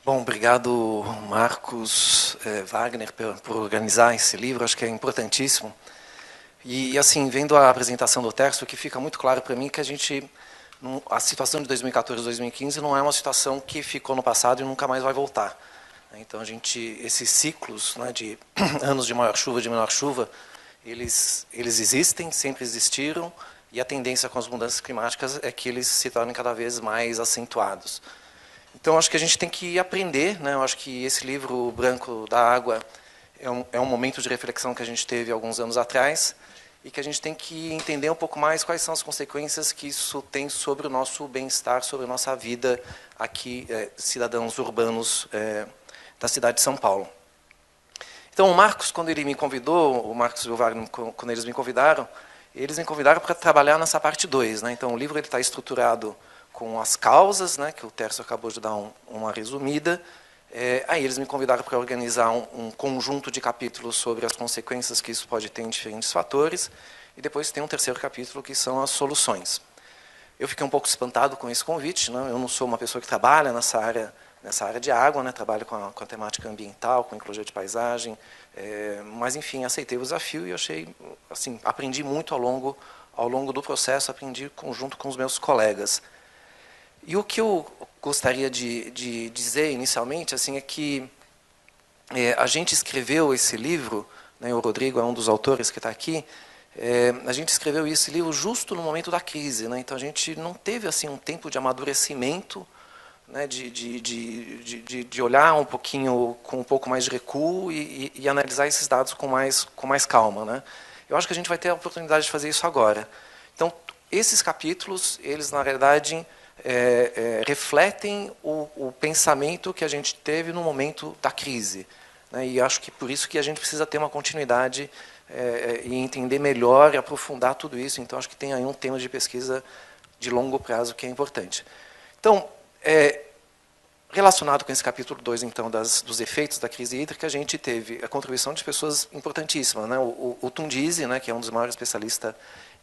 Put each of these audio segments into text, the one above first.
Bom, obrigado, Marcos Wagner, por organizar esse livro. Acho que é importantíssimo. E assim, vendo a apresentação do texto, que fica muito claro para mim que a situação de 2014 e 2015 não é uma situação que ficou no passado e nunca mais vai voltar. Então, esses ciclos, né, de anos de maior chuva, de menor chuva, eles existem, sempre existiram, e a tendência com as mudanças climáticas é que eles se tornem cada vez mais acentuados. Então, acho que a gente tem que aprender, né? Eu acho que esse livro Branco da Água é um momento de reflexão que a gente teve alguns anos atrás e que a gente tem que entender um pouco mais quais são as consequências que isso tem sobre o nosso bem-estar, sobre a nossa vida aqui, cidadãos urbanos da cidade de São Paulo. Então, o Marcos, quando ele me convidou, o Marcos e o Wagner, quando eles me convidaram para trabalhar nessa parte 2. Né? Então, o livro está estruturado com as causas, né, que o Tércio acabou de dar uma resumida. Aí eles me convidaram para organizar um conjunto de capítulos sobre as consequências que isso pode ter em diferentes fatores, e depois tem um terceiro capítulo que são as soluções. Eu fiquei um pouco espantado com esse convite, né? Eu não sou uma pessoa que trabalha nessa área de água, né? Trabalho com a temática ambiental, com ecologia de paisagem, mas enfim, aceitei o desafio e achei, assim, aprendi muito ao longo do processo, aprendi junto com os meus colegas. E o que eu gostaria de dizer inicialmente assim, é que a gente escreveu esse livro, né, o Rodrigo é um dos autores que está aqui, a gente escreveu esse livro justo no momento da crise. Né, então, a gente não teve assim, um tempo de amadurecimento, né, de olhar um pouquinho, com um pouco mais de recuo e analisar esses dados com mais calma. Né. Eu acho que a gente vai ter a oportunidade de fazer isso agora. Então, esses capítulos, eles, na verdade, refletem o pensamento que a gente teve no momento da crise. Né, e acho que por isso que a gente precisa ter uma continuidade e entender melhor e aprofundar tudo isso. Então, acho que tem aí um tema de pesquisa de longo prazo que é importante. Então, relacionado com esse capítulo 2, então, dos efeitos da crise hídrica, a gente teve a contribuição de pessoas importantíssimas. Né? O Tundizi, né, que é um dos maiores especialistas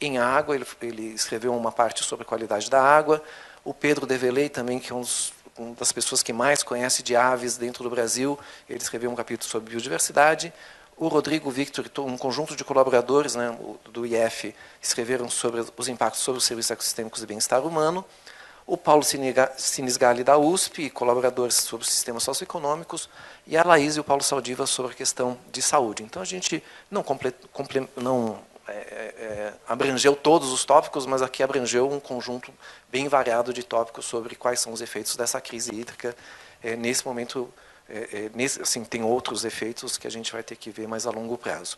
em água, ele escreveu uma parte sobre a qualidade da água. O Pedro Develay, também, que é uma das pessoas que mais conhece de aves dentro do Brasil, ele escreveu um capítulo sobre biodiversidade. O Rodrigo Victor, um conjunto de colaboradores, né, do IF, escreveram sobre os impactos sobre os serviços ecossistêmicos e bem-estar humano. O Paulo Sinisgali, da USP, colaboradores sobre os sistemas socioeconômicos, e a Laís e o Paulo Saldiva sobre a questão de saúde. Então, a gente não abrangeu todos os tópicos, mas aqui abrangeu um conjunto bem variado de tópicos sobre quais são os efeitos dessa crise hídrica. Nesse momento, assim, tem outros efeitos que a gente vai ter que ver mais a longo prazo.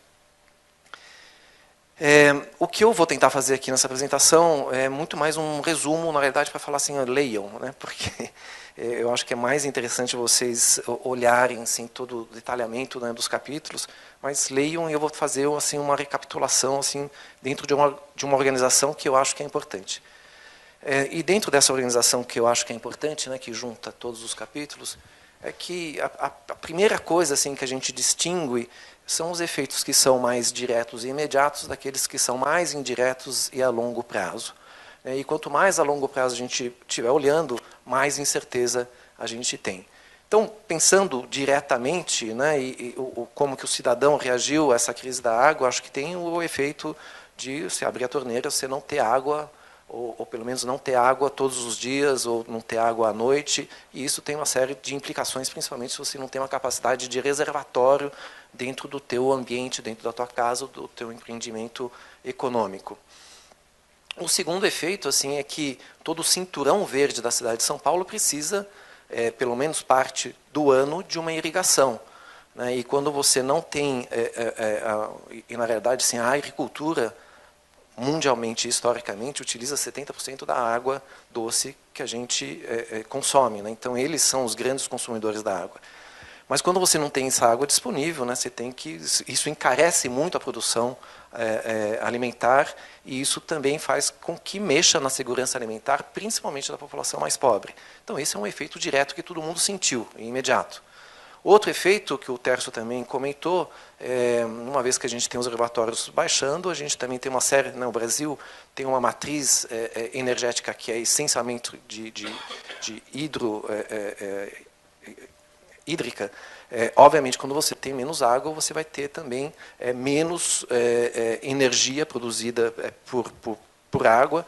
O que eu vou tentar fazer aqui nessa apresentação é muito mais um resumo, na verdade, para falar assim, leiam, né, porque eu acho que é mais interessante vocês olharem assim, todo o detalhamento, né, dos capítulos, mas leiam e eu vou fazer assim, uma recapitulação assim, dentro de uma organização que eu acho que é importante. E dentro dessa organização que eu acho que é importante, né, que junta todos os capítulos, é que a primeira coisa assim, que a gente distingue são os efeitos que são mais diretos e imediatos daqueles que são mais indiretos e a longo prazo. E quanto mais a longo prazo a gente estiver olhando, mais incerteza a gente tem. Então, pensando diretamente, né, como que o cidadão reagiu a essa crise da água, acho que tem o efeito de você abrir a torneira, você não ter água, ou pelo menos não ter água todos os dias, ou não ter água à noite, e isso tem uma série de implicações, principalmente se você não tem uma capacidade de reservatório dentro do teu ambiente, dentro da tua casa, do teu empreendimento econômico. O segundo efeito assim, é que todo o cinturão verde da cidade de São Paulo precisa, pelo menos parte do ano, de uma irrigação. Né? E quando você não tem, e na verdade assim, a agricultura, mundialmente e historicamente, utiliza 70% da água doce que a gente consome. Né? Então, eles são os grandes consumidores da água. Mas quando você não tem essa água disponível, né, você tem que, isso encarece muito a produção alimentar, e isso também faz com que mexa na segurança alimentar, principalmente da população mais pobre. Então, esse é um efeito direto que todo mundo sentiu, imediato. Outro efeito que o Tércio também comentou, uma vez que a gente tem os reservatórios baixando, a gente também tem uma série, o Brasil tem uma matriz energética que é essencialmente de hídrica, obviamente, quando você tem menos água, você vai ter também menos energia produzida por água,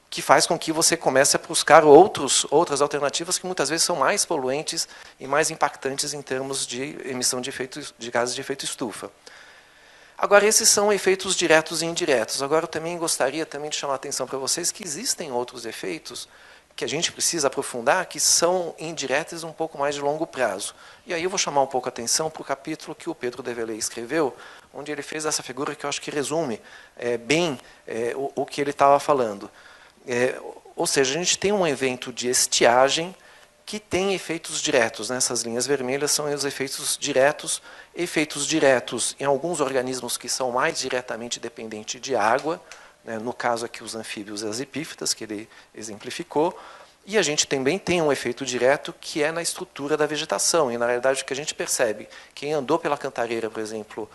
que faz com que você comece a buscar outras alternativas que muitas vezes são mais poluentes e mais impactantes em termos de emissão de gases de efeito estufa. Agora, esses são efeitos diretos e indiretos. Agora, eu também gostaria de chamar a atenção para vocês que existem outros efeitos que a gente precisa aprofundar, que são indiretos um pouco mais de longo prazo. E aí eu vou chamar um pouco a atenção para o capítulo que o Pedro Develay escreveu, onde ele fez essa figura que eu acho que resume bem o que ele estava falando. Ou seja, a gente tem um evento de estiagem que tem efeitos diretos. Essas linhas vermelhas são os efeitos diretos em alguns organismos que são mais diretamente dependentes de água, no caso aqui os anfíbios e as epífitas, que ele exemplificou, e a gente também tem um efeito direto que é na estrutura da vegetação, e na realidade o que a gente percebe, quem andou pela Cantareira, por exemplo,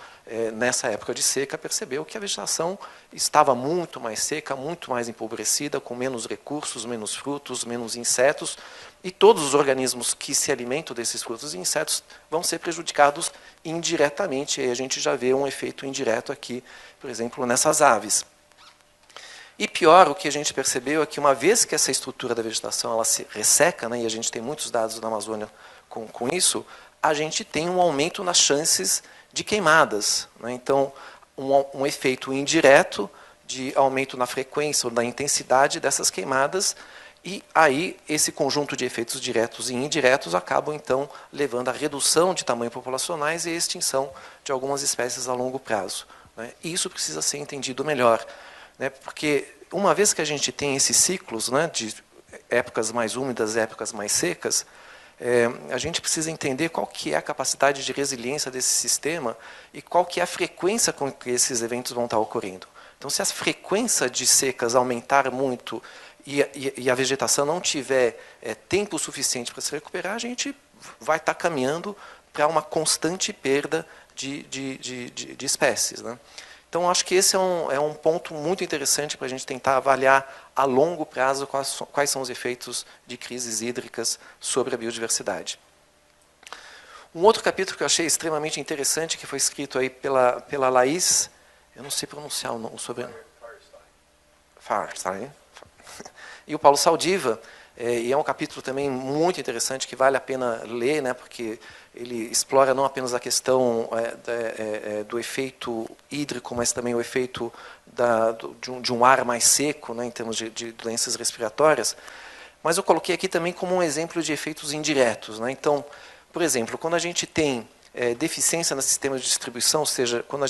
nessa época de seca, percebeu que a vegetação estava muito mais seca, muito mais empobrecida, com menos recursos, menos frutos, menos insetos, e todos os organismos que se alimentam desses frutos e insetos vão ser prejudicados indiretamente, e aí a gente já vê um efeito indireto aqui, por exemplo, nessas aves. E pior, o que a gente percebeu é que uma vez que essa estrutura da vegetação ela se resseca, e a gente tem muitos dados na Amazônia com isso, a gente tem um aumento nas chances de queimadas. Então, um efeito indireto de aumento na frequência ou na intensidade dessas queimadas, e aí esse conjunto de efeitos diretos e indiretos acabam, então, levando à redução de tamanho populacionais e à extinção de algumas espécies a longo prazo. E isso precisa ser entendido melhor. Porque uma vez que a gente tem esses ciclos de épocas mais úmidas e épocas mais secas, a gente precisa entender qual que é a capacidade de resiliência desse sistema e qual que é a frequência com que esses eventos vão estar ocorrendo. Então, se a frequência de secas aumentar muito e a vegetação não tiver tempo suficiente para se recuperar, a gente vai estar caminhando para uma constante perda de espécies. Então, acho que esse é um ponto muito interessante para a gente tentar avaliar a longo prazo quais são os efeitos de crises hídricas sobre a biodiversidade. Um outro capítulo que eu achei extremamente interessante, que foi escrito aí pela Laís, eu não sei pronunciar o sobrenome. Farstein. E o Paulo Saldiva, e é um capítulo também muito interessante, que vale a pena ler, porque ele explora não apenas a questão do efeito hídrico, mas também o efeito de um ar mais seco, em termos de doenças respiratórias. Mas eu coloquei aqui também como um exemplo de efeitos indiretos. Então, por exemplo, quando a gente tem deficiência no sistema de distribuição, ou seja, quando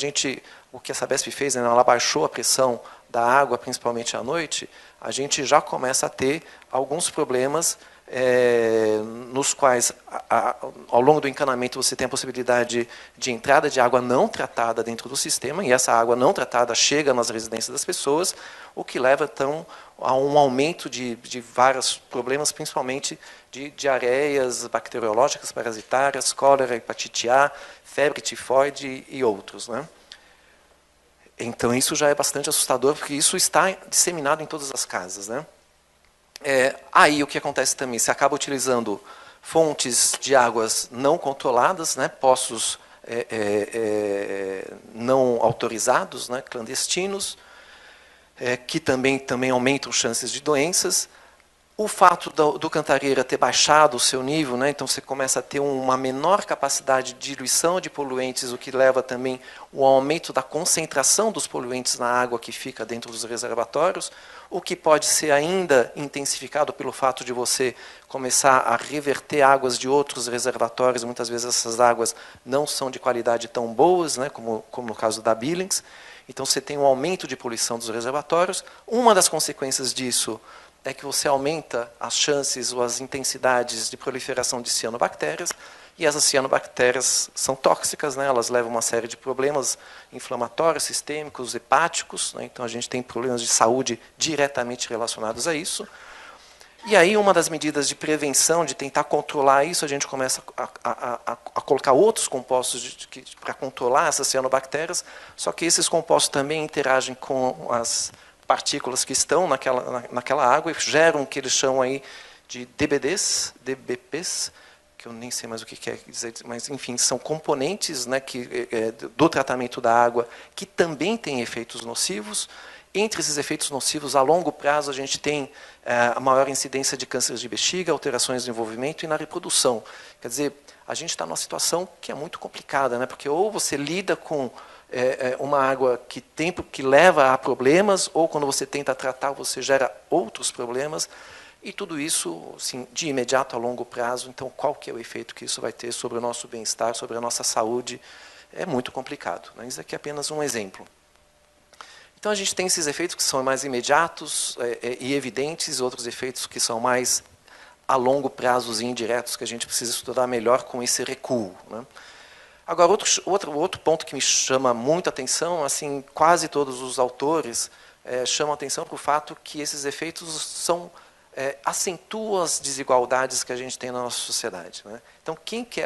o que a Sabesp fez, ela baixou a pressão da água, principalmente à noite, a gente já começa a ter alguns problemas nos quais, ao longo do encanamento, você tem a possibilidade de entrada de água não tratada dentro do sistema, e essa água não tratada chega nas residências das pessoas, o que leva, então, a um aumento de vários problemas, principalmente de diarreias bacteriológicas, parasitárias, cólera, hepatite A, febre tifoide e outros. Então, isso já é bastante assustador, porque isso está disseminado em todas as casas. Aí, o que acontece também? Você acaba utilizando fontes de águas não controladas, poços não autorizados, clandestinos, que também aumentam chances de doenças. O fato do Cantareira ter baixado o seu nível, então você começa a ter uma menor capacidade de diluição de poluentes, o que leva também ao aumento da concentração dos poluentes na água que fica dentro dos reservatórios, o que pode ser ainda intensificado pelo fato de você começar a reverter águas de outros reservatórios, muitas vezes essas águas não são de qualidade tão boas, como no caso da Billings. Então você tem um aumento de poluição dos reservatórios. Uma das consequências disso é que você aumenta as chances ou as intensidades de proliferação de cianobactérias, e essas cianobactérias são tóxicas, elas levam uma série de problemas inflamatórios, sistêmicos, hepáticos, então a gente tem problemas de saúde diretamente relacionados a isso. E aí uma das medidas de prevenção, de tentar controlar isso, a gente começa a colocar outros compostos para controlar essas cianobactérias, só que esses compostos também interagem com as partículas que estão naquela água e geram o que eles chamam aí de DBDs, DBPs, que eu nem sei mais o que quer dizer, mas, enfim, são componentes, né, do tratamento da água que também têm efeitos nocivos. Entre esses efeitos nocivos, a longo prazo, a gente tem a maior incidência de cânceres de bexiga, alterações no desenvolvimento e na reprodução. Quer dizer, a gente está numa situação que é muito complicada, né? Porque ou você lida com uma água que leva a problemas, ou quando você tenta tratar, você gera outros problemas, e tudo isso, assim, de imediato a longo prazo. Então, qual que é o efeito que isso vai ter sobre o nosso bem-estar, sobre a nossa saúde? É muito complicado, né? Isso aqui é apenas um exemplo. Então, a gente tem esses efeitos que são mais imediatos e evidentes, outros efeitos que são mais a longo prazo e indiretos, que a gente precisa estudar melhor com esse recuo, né? Agora, outro ponto que me chama muita atenção, assim, quase todos os autores chamam atenção para o fato que esses efeitos acentuam as desigualdades que a gente tem na nossa sociedade, né? Então,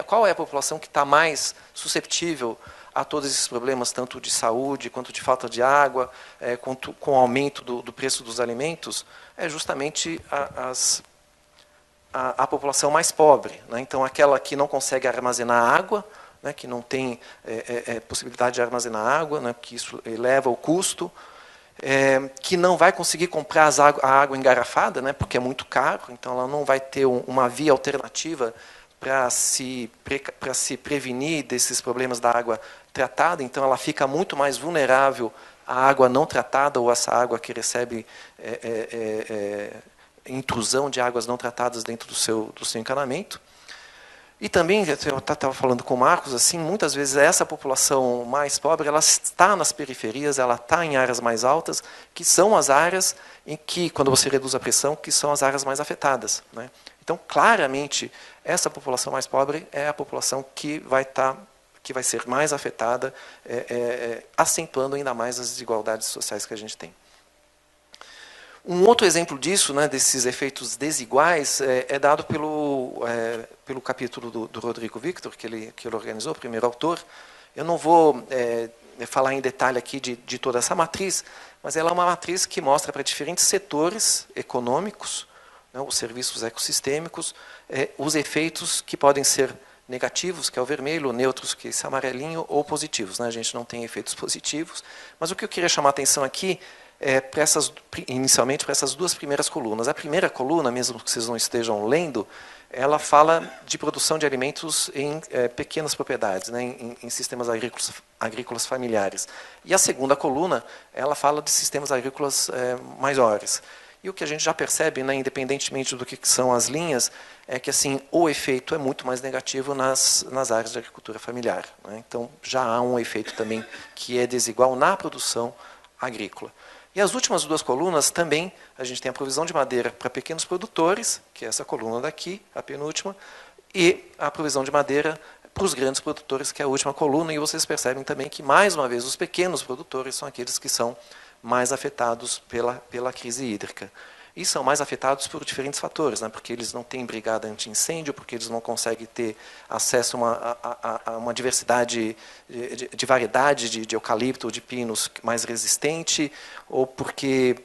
qual é a população que está mais susceptível a todos esses problemas, tanto de saúde, quanto de falta de água, quanto com o aumento do preço dos alimentos? É justamente a população mais pobre, né? Então, aquela que não consegue armazenar água, né, que não tem possibilidade de armazenar água, né, que isso eleva o custo, que não vai conseguir comprar a água engarrafada, né, porque é muito caro, então ela não vai ter uma via alternativa para se prevenir desses problemas da água tratada, então ela fica muito mais vulnerável à água não tratada ou essa água que recebe intrusão de águas não tratadas dentro do seu encanamento. E também, eu estava falando com o Marcos, assim, muitas vezes essa população mais pobre, ela está nas periferias, ela está em áreas mais altas, que são as áreas em que, quando você reduz a pressão, que são as áreas mais afetadas, né? Então, claramente, essa população mais pobre é a população que vai ser mais afetada, acentuando ainda mais as desigualdades sociais que a gente tem. Um outro exemplo disso, né, desses efeitos desiguais, é dado pelo capítulo do Rodrigo Victor, que ele organizou, o primeiro autor. Eu não vou falar em detalhe aqui de toda essa matriz, mas ela é uma matriz que mostra para diferentes setores econômicos, né, os serviços ecossistêmicos, os efeitos que podem ser negativos, que é o vermelho, neutros, que é esse amarelinho, ou positivos, né? A gente não tem efeitos positivos. Mas o que eu queria chamar a atenção aqui inicialmente para essas duas primeiras colunas. A primeira coluna, mesmo que vocês não estejam lendo, ela fala de produção de alimentos em pequenas propriedades, né, em sistemas agrícolas familiares. E a segunda coluna, ela fala de sistemas agrícolas maiores. E o que a gente já percebe, né, independentemente do que são as linhas, é que assim, o efeito é muito mais negativo nas áreas de agricultura familiar, né? Então, já há um efeito também que é desigual na produção agrícola. E as últimas duas colunas também, a gente tem a provisão de madeira para pequenos produtores, que é essa coluna daqui, a penúltima, e a provisão de madeira para os grandes produtores, que é a última coluna, e vocês percebem também que, mais uma vez, os pequenos produtores são aqueles que são mais afetados pela crise hídrica. E são mais afetados por diferentes fatores, né? Porque eles não têm brigada anti-incêndio, porque eles não conseguem ter acesso a uma diversidade de variedade de eucalipto ou de pinos mais resistente, ou porque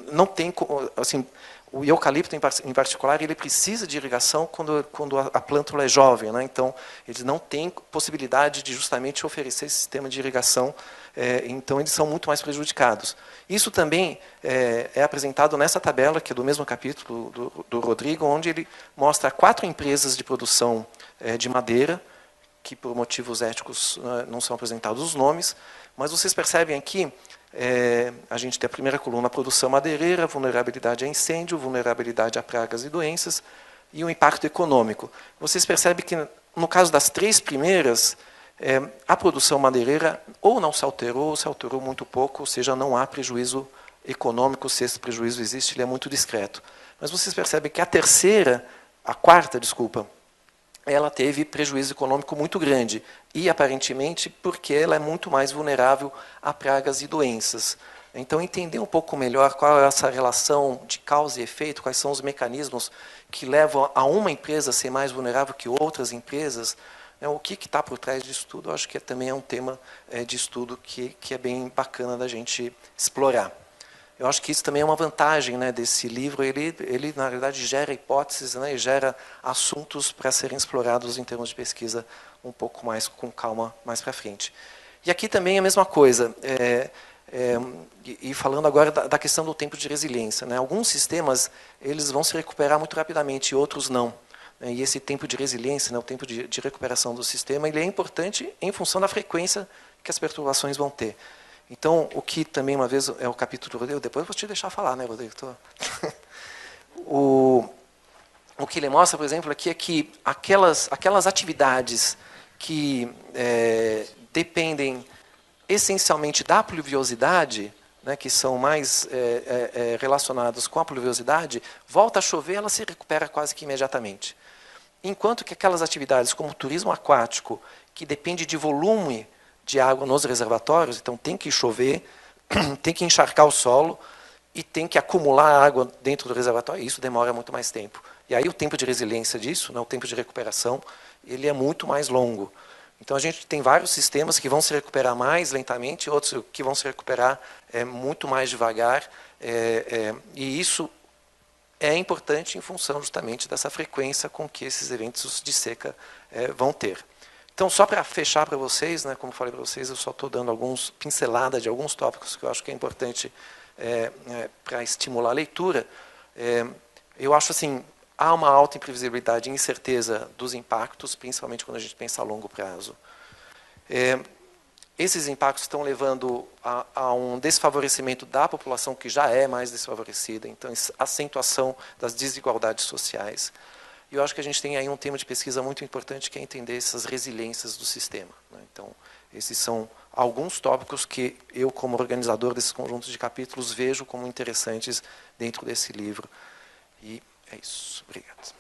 não tem, assim, o eucalipto em particular, ele precisa de irrigação quando a plântula é jovem, né? Então eles não têm possibilidade de justamente oferecer esse sistema de irrigação, então eles são muito mais prejudicados. Isso também é apresentado nessa tabela, que é do mesmo capítulo do Rodrigo, onde ele mostra 4 empresas de produção de madeira, que por motivos éticos não são apresentados os nomes, mas vocês percebem aqui, a gente tem a primeira coluna, a produção madeireira, vulnerabilidade a incêndio, vulnerabilidade a pragas e doenças, e o impacto econômico. Vocês percebem que, no caso das 3 primeiras, a produção madeireira ou não se alterou, ou se alterou muito pouco, ou seja, não há prejuízo econômico, se esse prejuízo existe, ele é muito discreto. Mas vocês percebem que a quarta, desculpa, ela teve prejuízo econômico muito grande, e aparentemente porque ela é muito mais vulnerável a pragas e doenças. Então, entender um pouco melhor qual é essa relação de causa e efeito, quais são os mecanismos que levam a uma empresa a ser mais vulnerável que outras empresas, né, o que está por trás disso tudo, eu acho que também é um tema de estudo que é bem bacana da gente explorar. Eu acho que isso também é uma vantagem, né, desse livro. Ele, na verdade, gera hipóteses, né, e gera assuntos para serem explorados em termos de pesquisa um pouco mais com calma mais para frente. E aqui também é a mesma coisa. E falando agora da questão do tempo de resiliência, né, alguns sistemas eles vão se recuperar muito rapidamente e outros não. E esse tempo de resiliência, né, o tempo de recuperação do sistema, ele é importante em função da frequência que as perturbações vão ter. Então, o que também uma vez é o capítulo Rodrigo, depois eu vou te deixar falar, né, Rodrigo? o que ele mostra, por exemplo, aqui é que aquelas atividades que dependem essencialmente da pluviosidade, né, que são mais relacionados com a pluviosidade, volta a chover, ela se recupera quase que imediatamente. Enquanto que aquelas atividades como o turismo aquático, que depende de volume de água nos reservatórios, então tem que chover, tem que encharcar o solo e tem que acumular água dentro do reservatório, e isso demora muito mais tempo. E aí o tempo de resiliência disso, né, o tempo de recuperação, ele é muito mais longo. Então a gente tem vários sistemas que vão se recuperar mais lentamente, outros que vão se recuperar muito mais devagar, e isso é importante em função justamente dessa frequência com que esses eventos de seca vão ter. Então, só para fechar para vocês, né, como falei para vocês, eu só estou dando alguns pinceladas de alguns tópicos que eu acho que é importante para estimular a leitura. Eu acho assim, há uma alta imprevisibilidade e incerteza dos impactos, principalmente quando a gente pensa a longo prazo. Esses impactos estão levando a um desfavorecimento da população que já é mais desfavorecida, então acentuação das desigualdades sociais. E eu acho que a gente tem aí um tema de pesquisa muito importante que é entender essas resiliências do sistema, né? Então, esses são alguns tópicos que eu, como organizador desses conjuntos de capítulos, vejo como interessantes dentro desse livro. E é isso. Obrigado.